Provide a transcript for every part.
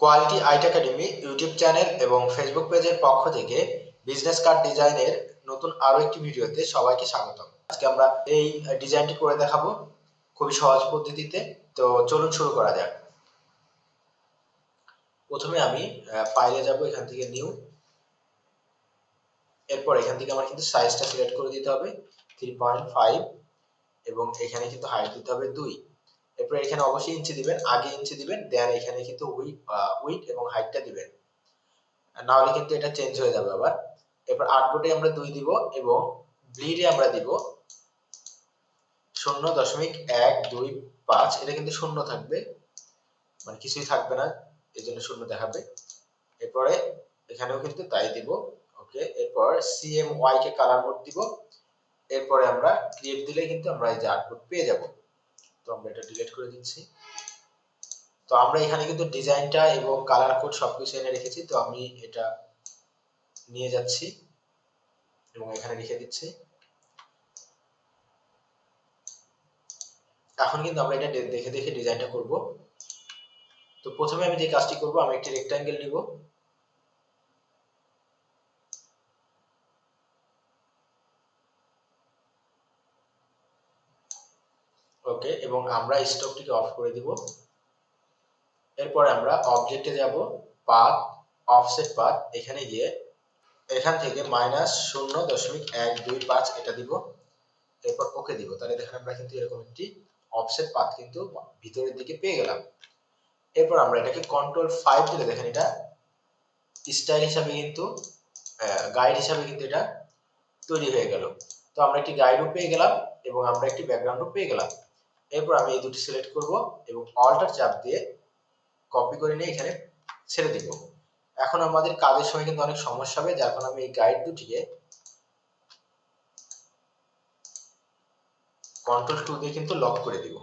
Quality IT academy YouTube channel এবং Facebook পেজের পক্ষ থেকে বিজনেস কার্ড ডিজাইনের নতুন আরো একটি ভিডিওতে সবাইকে স্বাগতম। আজকে আমরা এই ডিজাইনটি করে দেখাবো খুবই সহজ পদ্ধতিতে। তো চলুন শুরু করা যাক। প্রথমে আমি ফাইলে যাব, এখান থেকে নিউ, এরপর এখান থেকে আমার কিন্তু সাইজটা সিলেক্ট করে দিতে হবে 3.5 এবং এখানে কিন্তু হাইট দিতে হবে 2। এরপর এখানে অবশ্যই ইঞ্চি দিবেন, আগে ইঞ্চি দিবেন, দেন এখানে কিন্তু উইডথ এবং হাইটটা দিবেন, না হলে কিন্তু এটা চেঞ্জ হয়ে যাবে আবার। এরপর আউটপুটে আমরা 2 দিব এবং ব্লিডে আমরা দিব 0.125। এটা কিন্তু শূন্য থাকবে, মানে কিছুই থাকবে না, এই জন্য শূন্য দেখাবে। এরপরে এখানেও কিন্তু তাই দিব। ওকে, এরপর সিএমওয়াই কে কালার মোড দিব। এরপরে আমরা ক্রিয়েট দিলে কিন্তু আমরা এই যে আউটপুট পেয়ে যাব। তো আমরা এটা ডিলিট করে দিচ্ছি। তো আমরা এখানে কিন্তু ডিজাইনটা এবং কালার কোড সবকিছু এনে রেখেছি। তো আমি এটা নিয়ে যাচ্ছি এবং এখানে লিখে দিচ্ছি। এখন কিন্তু আমরা এটা দেখে দেখে ডিজাইনটা করব। তো প্রথমে আমি যে কাজটি করব, আমি একটি রেক্ট্যাঙ্গেল নিব, ওকে, এবং আমরা স্টকটিকে অফ করে দিব। এরপরে আমরা অবজেক্টে যাব, পাথ, অফসেট পাথ, এখানে গিয়ে এখান থেকে -0.125 এটা দিব। এরপর ওকে দিব। তাহলে দেখেন আমরা কিন্তু এরকম একটি অফসেট পাথ কিন্তু ভিতরের দিকে পেয়ে গেলাম। এরপর আমরা এটাকে কন্ট্রোল 5 দিলে দেখেন এটা স্টাইল হিসাবে কিন্তু গাইড হিসাবে কিন্তু এটা তৈরি হয়ে গেল। তো আমরা একটি গাইডও পেয়ে গেলাম এবং আমরা একটি ব্যাকগ্রাউন্ডও পেয়ে গেলাম। এরপর আমি এই দুটি সিলেক্ট করব এবং অল্টার চাপ দিয়ে কপি করে নিয়ে এখানে ছেড়ে দিব। এখন আমাদের কাজের সময় কিন্তু অনেক সমস্যা হবে, যার কারণে আমি এই গাইড দুটিকে কন্ট্রোল 2 দিয়ে কিন্তু লক করে দিব।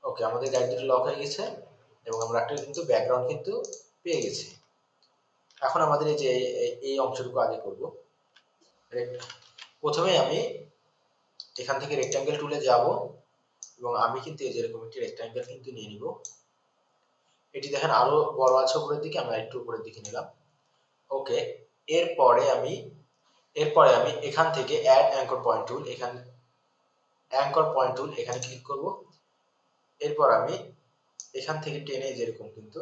ওকে, আমাদের গাইড দুটি লক হয়ে গেছে এবং আমরা একটা কিন্তু ব্যাকগ্রাউন্ড কিন্তু পেয়ে গেছি। এখন আমাদের এই যে এই অংশটুকু আগে করব। প্রথমে আমি এখান থেকে রেক্ট্যাঙ্গেল টুলে যাব এবং আমি কিন্তু এই যে এরকম একটি রেক্ট্যাঙ্গেল কিন্তু নিয়ে নিব। এটি দেখেন আরো বড় আছে উপরের দিকে, আমরা একটু উপরের দিকে নিলাম। ওকে, এরপরে আমি এখান থেকে অ্যাড অ্যাঙ্কর পয়েন্ট টুল, এখানে ক্লিক করব। এরপর আমি এখান থেকে টেনে যেরকম কিন্তু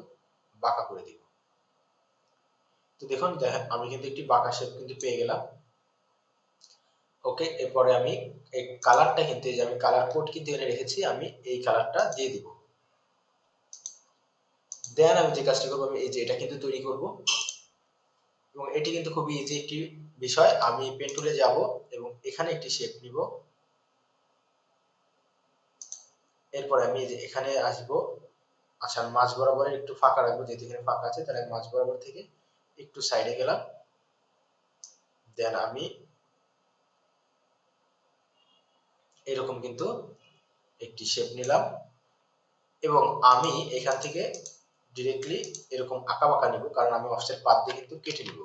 বাঁকা করে দিব। তো দেখুন আমি কিন্তু একটি বাঁকা শেপ কিন্তু পেয়ে গেলাম। ওকে, এরপরে আমি এই কালারটা কিন্তু এই যে আমি কালার কোড কিন্তু এনে রেখেছি, আমি এই কালারটা দিয়ে দিব। দেন আমি যে কাজটি করব, আমি এই যে এটা কিন্তু তৈরি করব এবং এটি কিন্তু খুবই ইজি একটি বিষয়। আমি পেন টুলে যাব এবং এখানে একটি শেপ নিব। এরপরে আমি এই যে এখানে আসব। আচ্ছা, আমি মাঝ বরাবর একটু ফাঁকা রাখবো, যেহেতু এখানে ফাঁকা আছে, তাহলে মাঝ বরাবর থেকে একটু সাইডে গেলাম। দেন আমি এরকম কিন্তু একটি শেপ নিলাম এবং আমি এখান থেকে ডিরেক্টলি এরকম আঁকা বাঁকা নিব, কারণ আমি অফসেট পাথ দিয়ে কিন্তু কেটে নিব।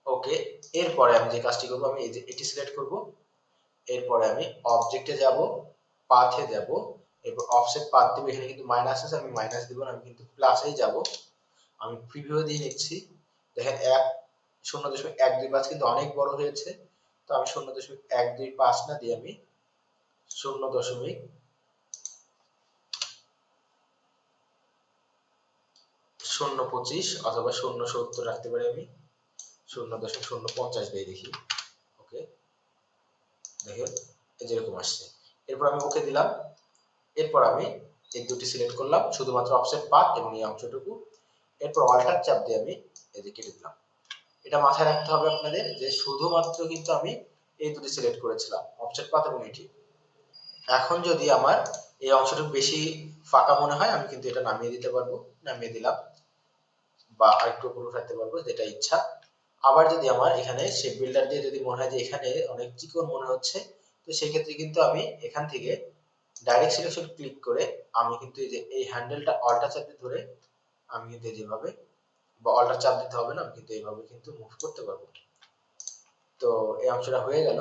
ওকে, এরপরে আমি যে কাজটি করব, আমি এই যে এটি সিলেক্ট করব। এরপরে আমি অবজেক্টে যাব, পাথে যাব, এরপর অফসেট পাথ দিব। এখানে কিন্তু মাইনাস আছে, আমি মাইনাস দিব না, আমি কিন্তু প্লাসেই যাব। আমি প্রিভিউ দিয়ে নিচ্ছি। দেখেন 0.125 কিন্তু অনেক বড় হয়েছে। তো আমি 0.125 না দিয়ে আমি 0.025 অথবা 0.70 রাখতে পারি। আমি 0.050 দিয়ে দেখি। ওকে, দেখেন এই যেরকম আসছে। এরপর আমি ওকে দিলাম। এরপর আমি এই দুটি সিলেক্ট করলাম, শুধুমাত্র অফসেট পাথ এবং এই অংশটুকু। এরপর অল্টার চাপ দিয়ে আমি এই যে কেটে দিলাম। এটা মাথায় রাখতে হবে আপনাদের যে শুধুমাত্র কিন্তু আমি এই দুটি সিলেক্ট করেছিলাম, অফসেট পাথ এবং এটি। এখন যদি আমার এই অংশটুকু বেশি ফাঁকা মনে হয়, আমি কিন্তু এটা নামিয়ে দিতে পারবো। নামিয়ে দিলাম বা আরেকটু উপরে উঠাতে পারবো, যেটা ইচ্ছা। আবার যদি আমার এখানে শেপ বিল্ডার দিয়ে যদি মনে হয় যে এখানে অনেক চিকন মনে হচ্ছে, তো সেই ক্ষেত্রে কিন্তু আমি এখান থেকে ডাইরেক্ট সিলেকশন ক্লিক করে আমি কিন্তু এই যে এই হ্যান্ডেলটা অল্টার চাপ দিয়ে ধরে আমি কিন্তু যেভাবে, বা অল্টার চাপ দিতে হবে না, আমি কিন্তু এইভাবে কিন্তু মুভ করতে পারবো। তো এই অংশটা হয়ে গেল।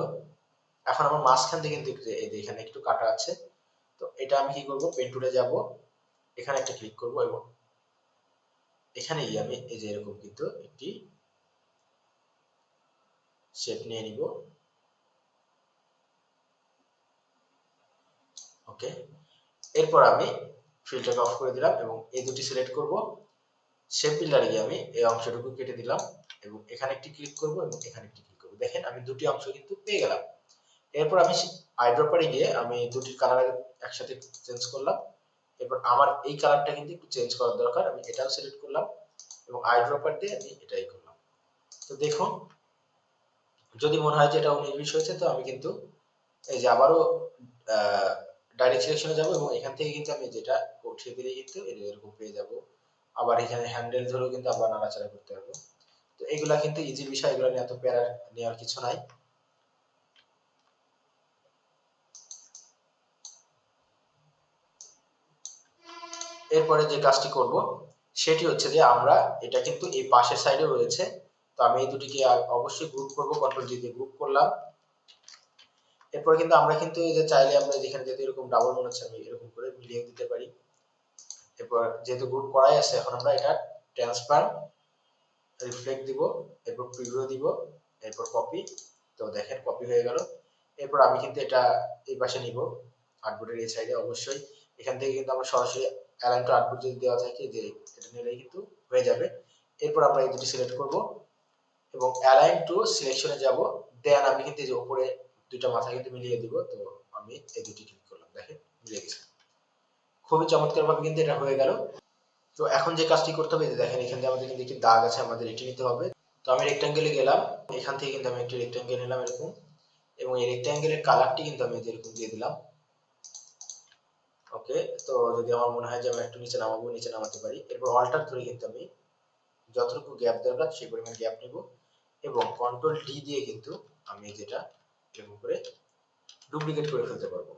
এখন আমার মাঝখান থেকে কিন্তু এই যে এখানে একটু কাটা আছে, তো এটা আমি কি করব, পেন টুলে যাব, এখানে একটা ক্লিক করব এবং এখানে গিয়ে আমি এই যে এরকম কিন্তু একটি শেপ নিয়ে নিব। ওকে, এরপর আমি ফিল্টারকে অফ করে দিলাম এবং এই দুটি সিলেক্ট করব। শেপ বিল্ডারে গিয়ে আমি এই অংশটুকু কেটে দিলাম এবং এখানে একটি ক্লিক করব এবং এখানে একটি ক্লিক করব। দেখেন আমি দুটি অংশ কিন্তু পেয়ে গেলাম। এরপর আমি আইড্রপারে গিয়ে আমি দুটির কালার একসাথে চেঞ্জ করলাম। এরপর আমার এই কালারটা কিন্তু একটু চেঞ্জ করার দরকার, আমি এটাও সিলেক্ট করলাম এবং আইড্রপার দিয়ে আমি এটাই করলাম। তো দেখুন, যদি মনে হয় যে এটা 19-20 হয়েছে, তো আমি কিন্তু এই যে আবারও ডাইরেক্ট সিলেকশনে যাব এবং এখান থেকে কিন্তু আমি যেটা উঠিয়ে দিলে কিন্তু এরকম পেয়ে যাব। আবার এখানে হ্যান্ডেল ধরেও কিন্তু আবার নাড়াচাড়া করতে পারবো। তো এগুলা কিন্তু ইজি বিষয়, এগুলো নিয়ে এত প্যারা নেওয়ার কিছু নাই। এরপরে যে কাজটি করব সেটি হচ্ছে যে আমরা এটা কিন্তু এই পাশের সাইডে রয়েছে, তো আমি এই দুটিকে অবশ্যই গ্রুপ করব, কন্ট্রোল জি দিয়ে গ্রুপ করলাম। এরপর কিন্তু আমরা কিন্তু এই যে চাইলে আমরা যেখানে যেতে এরকম ডাবল মনে হচ্ছে আমি এরকম করে মিলিয়ে দিতে পারি। এরপর যেহেতু গ্রুপ করাই আছে, এখন আমরা এটা ট্রান্সফার রিফ্লেক্ট দিব, এরপর প্রিভিউ দিব, এরপর কপি। তো দেখেন কপি হয়ে গেল। এরপর আমি কিন্তু এটা এই পাশে নিব, আর্টবোর্ডের এই সাইডে। অবশ্যই এখান থেকে কিন্তু আমরা সরাসরি অ্যালাইন টু আর্টবোর্ড যদি দেওয়া থাকে যে এটা নিলেই কিন্তু হয়ে যাবে। এরপর আমরা এই দুটি সিলেক্ট করব এবং অ্যালাইন টু সিলেকশনে যাব। দেন আমি কিন্তু এই যে উপরে দুইটা মাথা কিন্তু মিলিয়ে দিব। তো আমি এই দুটি ক্লিক করলাম, দেখেন মিলে গেছে। খুবই চমৎকার ভাবে কিন্তু এটা হয়ে গেল। তো এখন যে কাজটি করতে হবে, দেখেন এখান থেকে আমাদের কিন্তু একটি দাগ আছে, আমাদের এটি নিতে হবে। তো আমি রেক্ট্যাঙ্গেলে গেলাম, এখান থেকে কিন্তু আমি একটি রেক্ট্যাঙ্গেল নিলাম এরকম, এবং এই রেক্ট্যাঙ্গেলের কালারটি কিন্তু আমি যেরকম দিয়ে দিলাম। ওকে, তো যদি আমার মনে হয় যে আমি একটু নিচে নামাবো, নিচে নামাতে পারি। এরপর অল্টার ধরে কিন্তু আমি যতটুকু গ্যাপ দরকার সেই পরিমাণ গ্যাপ নিব এবং কন্ট্রোল ডি দিয়ে কিন্তু আমি যেটা এরকম করে ডুপ্লিকেট করে ফেলতে পারবো।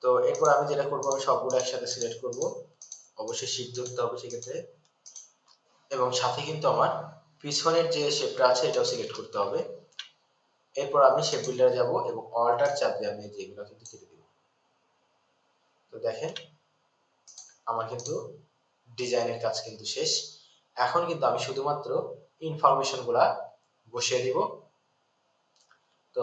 তো এরপর আমি যেটা করবো, আমি সবগুলো একসাথে সিলেক্ট করব, অবশ্যই শিফট ধরতে হবে সেক্ষেত্রে, এবং সাথে কিন্তু আমার পিছনের যে শেপটা আছে এটাও সিলেক্ট করতে হবে। এরপর আমি শেপ বিল্ডারে যাব এবং অল্টার চাপ দিয়ে আমি যেগুলো কিন্তু কেটে দেব। তো দেখেন আমার কিন্তু ডিজাইনের কাজ কিন্তু শেষ। এখন কিন্তু আমি শুধুমাত্র ইনফরমেশন গুলা বসিয়ে দিব। তো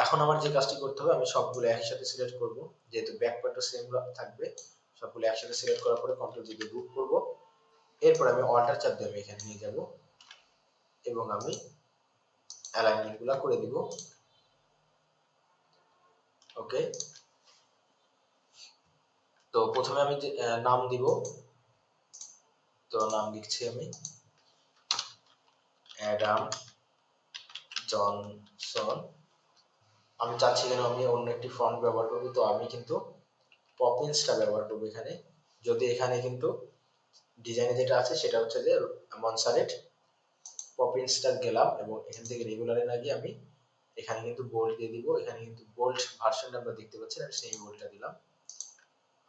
এখন আমার যে কাজটি করতে হবে, আমি সবগুলো একসাথে সিলেক্ট করব, যেহেতু ব্যাক পার্টও সেম থাকবে। সবগুলো একসাথে সিলেক্ট করার পরে কন্ট্রোল জি দিয়ে গ্রুপ করব। এরপর আমি অল্টার চাপ দিয়ে আমি এখানে নিয়ে যাব এবং আমি অ্যালাইনমেন্ট গুলা করে দিব। ওকে, তো প্রথমে আমি নাম দিব। তো নাম লিখছি আমি অ্যাডাম জনসন। আমি চাচ্ছি কেন আমি অন্য একটি ফন্ট ব্যবহার করব, তো আমি কিন্তু পপিন্সটা ব্যবহার করব এখানে। যদি এখানে কিন্তু ডিজাইনে যেটা আছে সেটা হচ্ছে যে মনসারেট, পপিন্সটা গেলাম এবং এখান থেকে রেগুলারে না গিয়ে আমি এখানে কিন্তু বোল্ড দিয়ে দিব। এখানে কিন্তু বোল্ড ভার্সনটা আমরা দেখতে পাচ্ছি, আমি সেই বোল্ডটা দিলাম।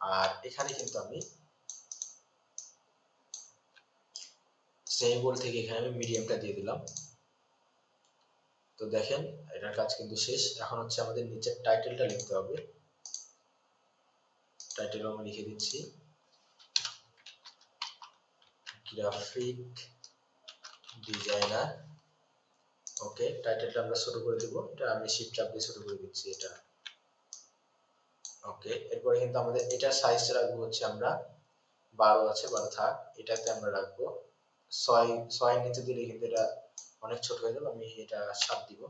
আর এখানে কিন্তু আমি সেই বোল্ড থেকে এখানে আমি মিডিয়ামটা দিয়ে দিলাম। তো দেখেন এটার কাজ কিন্তু শেষ। এখন হচ্ছে আমাদের নিচের টাইটেলটা লিখতে হবে। টাইটেল আমি লিখে দিচ্ছি গ্রাফিক ডিজাইনার। ওকে, টাইটেলটা আমরা ছোট করে দেব, এটা আমি শিফট চাপ দিয়ে ছোট করে দিচ্ছি এটা। ওকে, এরপরে কিন্তু আমাদের এটার সাইজটা রাখবো হচ্ছে আমরা 12 আছে, 12 থাক। এটাতে আমরা রাখবো 6 নিচে দিলে কিন্তু এটা অনেক ছোট হয়ে যাবে, আমি এটা 7 দিব।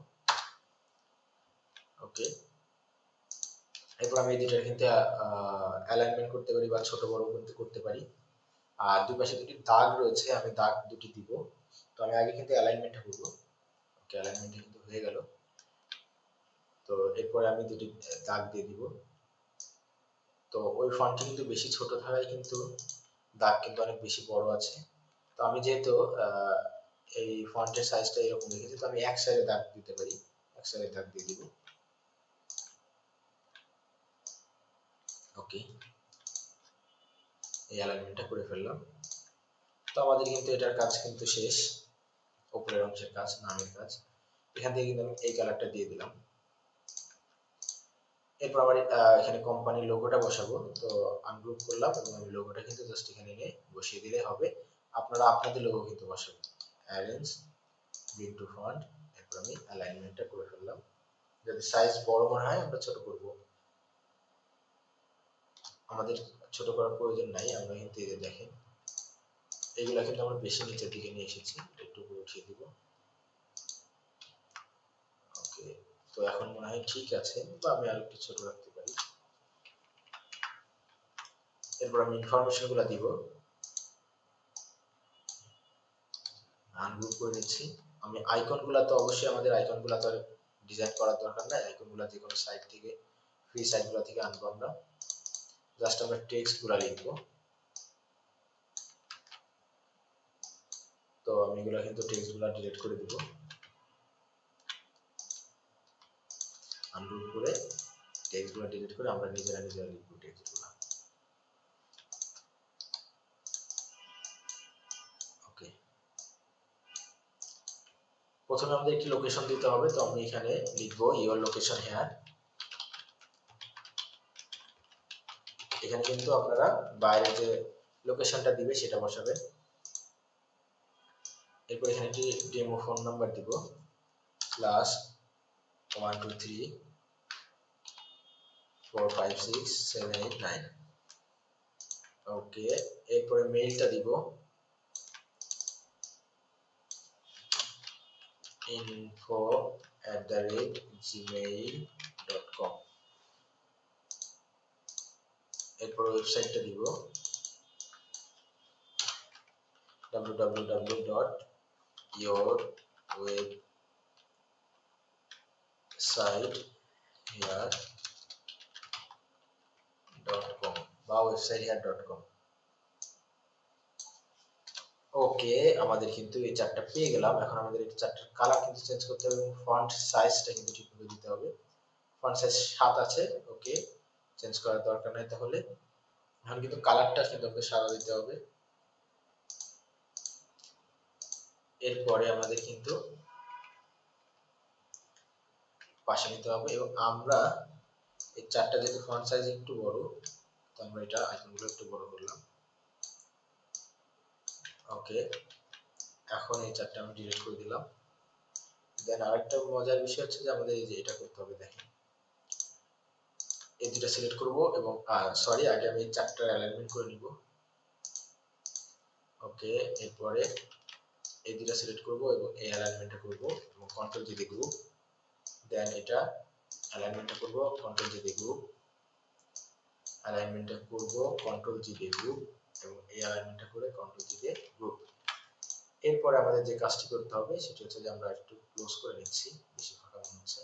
ওকে, এরপর আমি এই দুইটার কিন্তু অ্যালাইনমেন্ট করতে পারি বা ছোট বড় কিন্তু করতে পারি। আর দুই পাশে দুটি দাগ রয়েছে, আমি দাগ দুটি দিব। তো আমি আগে কিন্তু অ্যালাইনমেন্টটা করব। ওকে, অ্যালাইনমেন্টটা কিন্তু হয়ে গেল। তো এরপরে আমি দুটি দাগ দিয়ে দিব। তো ওই ফন্টটি কিন্তু বেশি ছোট থাকায় কিন্তু দাগ কিন্তু অনেক বেশি বড় আছে। তো আমি যেহেতু এই ফন্টের সাইজটা এরকম রেখেছি, তো আমি এক সাইডে দাগ দিতে পারি, এক সাইডে দাগ দিয়ে দিব। ওকে, এই অ্যালাইনমেন্টটা করে ফেললাম। তো আমাদের কিন্তু এটার কাজ কিন্তু শেষ, উপরের অংশের কাজ, নামের কাজ। এখান থেকে কিন্তু আমি এই কালারটা দিয়ে দিলাম। এরপর আবার এখানে কোম্পানির লোগোটা বসাবো। তো আনগ্রুপ করলাম এবং আমি লোগোটা কিন্তু জাস্ট এখানে এনে বসিয়ে দিলে হবে। আপনারা আপনাদের লোগো কিন্তু বসাবেন। অ্যারেঞ্জ ব্রিং টু ফন্ট, এরপর আমি অ্যালাইনমেন্টটা করে ফেললাম। যদি সাইজ বড় মনে হয় আমরা ছোট করব, আমাদের ছোট করার প্রয়োজন নাই। আমরা কিন্তু এই যে দেখেন এইগুলা কিন্তু আমরা বেশি নিচের দিকে নিয়ে এসেছি, একটু উপরে উঠিয়ে দিব। ওকে, তো এখন মনে হয় ঠিক আছে, বা আমি আর একটু ছোট রাখতে পারি। এরপর আমি ইনফরমেশন গুলা দিব, আনগ্রুপ করে নিচ্ছি। আমি আইকন গুলা তো অবশ্যই আমাদের আইকন গুলা তো ডিজাইন করার দরকার নাই, আইকন গুলা যে কোনো সাইট থেকে ফ্রি সাইট গুলা থেকে আনবো আমরা। জাস্ট আমরা টেক্সট গুলা লিখবো। তো আমি এগুলা কিন্তু টেক্সট গুলা ডিলিট করে দিব, আনগ্রুপ করে টেক্সট গুলা ডিলিট করে আমরা নিজেরা লিখবো টেক্সট গুলা। ওকে, প্রথমে আমাদের একটি লোকেশন দিতে হবে। তো আমি এখানে লিখবো ইওর লোকেশন হেয়ার। এখানে কিন্তু আপনারা বাইরে যে লোকেশনটা দিবে সেটা বসাবেন। এরপর এখানে একটি ডেমো ফোন নাম্বার দিব, +123456789। ওকে, এরপরে মেইলটা দিব info@gmail.com। এরপর ওয়েবসাইটটা দিব www.yourwebsitehere.com বা websitehere.com। ওকে, আমাদের কিন্তু এই চারটা পেয়ে গেলাম। এখন আমাদের এই চারটার কালার কিন্তু চেঞ্জ করতে হবে এবং ফন্ট সাইজটা কিন্তু ঠিকভাবে দিতে হবে। ফন্ট সাইজ 7 আছে, ওকে, চেঞ্জ করার দরকার নাই। তাহলে এখন কিন্তু কালারটা কিন্তু আমাদের সাদা দিতে হবে। এরপরে আমাদের কিন্তু পাশে নিতে হবে এবং আমরা এই চারটা যেহেতু ফন্ট সাইজ একটু বড়, তো আমরা এটা আইকনগুলো একটু বড় করলাম। ওকে, এখন এই চারটা আমি ডিলিট করে দিলাম। দেন আরেকটা মজার বিষয় হচ্ছে যে আমাদের এই যে এটা করতে হবে। দেখেন এই দুটো সিলেক্ট করব এবং সরি, আগে আমি এই চারটার অ্যালাইনমেন্ট করে নিব। ওকে, এরপরে এই দুটো সিলেক্ট করব এবং এই অ্যালাইনমেন্টটা করব এবং কন্ট্রোল জি দিয়ে গ্রুপ। দেন এটা অ্যালাইনমেন্টটা করব, কন্ট্রোল জি দিয়ে গ্রুপ, অ্যালাইনমেন্টটা করব কন্ট্রোল জি দিয়ে গ্রুপ এবং এই অ্যালাইনমেন্টটা করে কন্ট্রোল জি দিয়ে গ্রুপ। এরপরে আমাদের যে কাজটি করতে হবে সেটা হচ্ছে যে আমরা একটু ক্লোজ করে নিচ্ছি, বেশি ফাঁকা মনে হচ্ছে।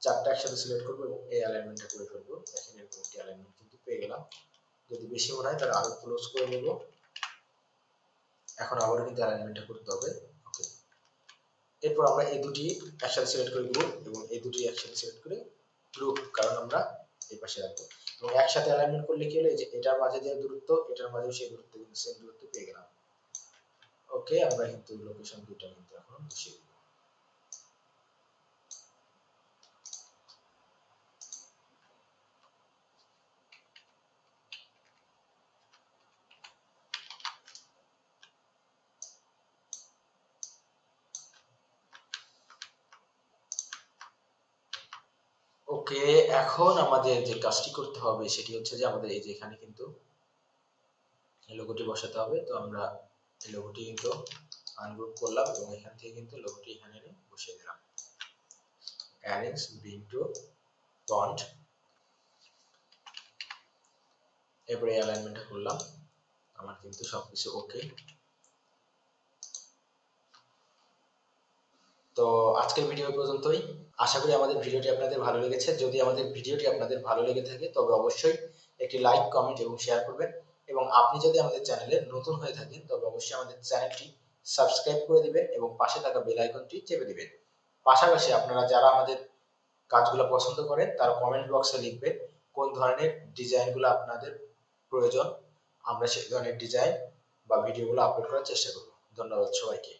চারটা একসাথে সিলেক্ট করব এবং এই অ্যালাইনমেন্টটা করে ফেলবো। দেখেন এরকম একটি অ্যালাইনমেন্ট কিন্তু পেয়ে গেলাম। যদি বেশি মনে হয় তাহলে আরো ক্লোজ করে নেব। এখন আবারও কিন্তু অ্যালাইনমেন্টটা করতে হবে। ওকে, এরপর আমরা এই দুটি একসাথে সিলেক্ট করে গ্রুপ এবং এই দুটি একসাথে সিলেক্ট করে গ্রুপ, কারণ আমরা এই পাশে রাখবো। এবং একসাথে অ্যালাইনমেন্ট করলে কি হলো, যে এটার মাঝে যে দূরত্ব এটার মাঝেও সেই দূরত্ব কিন্তু সেম দূরত্ব পেয়ে গেলাম। ওকে, আমরা কিন্তু লোকেশন দুইটা কিন্তু এখন বসিয়ে দিব। ওকে, এখন আমাদের যে কাজটি করতে হবে সেটি হচ্ছে যে আমাদের এই যে এখানে কিন্তু লোগোটি বসাতে হবে। তো আমরা এই লোগোটি কিন্তু আনগ্রুপ করলাম এবং এখান থেকে কিন্তু লোগোটি এখানে এনে বসিয়ে দিলাম। অ্যারেঞ্জ ব্রিং টু ফন্ট, এরপরে অ্যালাইনমেন্টটা করলাম। আমার কিন্তু সবকিছু ওকে। তো আজকের ভিডিও পর্যন্তই। আশা করি আমাদের ভিডিওটি আপনাদের ভালো লেগেছে। যদি আমাদের ভিডিওটি আপনাদের ভালো লেগে থাকে তবে অবশ্যই একটি লাইক, কমেন্ট এবং শেয়ার করবেন। এবং আপনি যদি আমাদের চ্যানেলে নতুন হয়ে থাকেন তবে অবশ্যই আমাদের চ্যানেলটি সাবস্ক্রাইব করে দিবেন এবং পাশে থাকা বেল আইকনটি চেপে দিবেন। পাশাপাশি আপনারা যারা আমাদের কাজগুলো পছন্দ করেন তারা কমেন্ট বক্সে লিখবেন কোন ধরনের ডিজাইনগুলো আপনাদের প্রয়োজন। আমরা সেই ধরনের ডিজাইন বা ভিডিওগুলো আপলোড করার চেষ্টা করব। ধন্যবাদ সবাইকে।